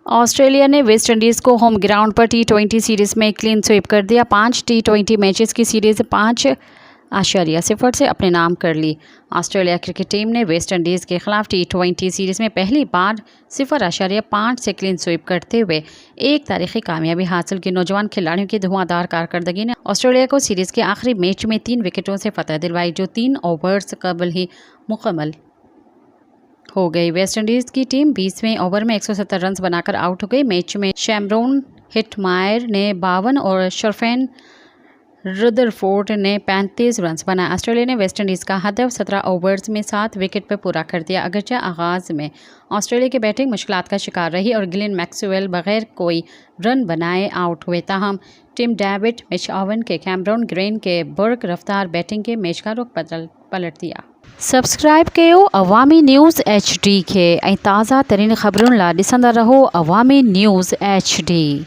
Australia ने West Indies को home ground पर T20 सीरीज़ में क्लीन स्वीप कर दिया। 5 T20 मैचेस की सीरीज़ 5.0 से अपने नाम कर ली। ऑस्ट्रेलिया क्रिकेट टीम ने वेस्ट इंडीज़ के खिलाफ T20 सीरीज़ में पहली बार 0.5 से क्लीन स्वीप करते हुए एक तारीखी कामयाबी हासिल की। नौजवान खिलाड़ियों की धुआंधार कारकर्दगी ने ऑस्ट्रेलिया को सीरीज़ के आखिरी मैच में 3 विकेटों से फतह दिलवाई, जो 3 ओवर्स कबल ही मुकम्मल हो गई। वेस्ट इंडीज़ की टीम 20वें ओवर में 170 रन बनाकर आउट हो गई। मैच में शैमरोन हिटमायर ने 52 और शर्फेन रुदरफोर्ड ने 35 रन बनाए। ऑस्ट्रेलिया ने वेस्ट इंडीज़ का हदफ 17 ओवर्स में 7 विकेट पर पूरा कर दिया। अगरचे आगाज़ में ऑस्ट्रेलिया की बैटिंग मुश्किलात का शिकार रही और ग्लेन मैक्सवेल बगैर कोई रन बनाए आउट हुए। ताहम टिम डेविड, मिच ओवन के कैमरन ग्रीन के बर्क रफ्तार बैटिंग के मैच का रुख पलट दिया। सब्सक्राइब कयो अवामी न्यूज़ HD के ताज़ा तरीन ख़बरुन ला ॾिसंदा रहो अवामी न्यूज़ HD।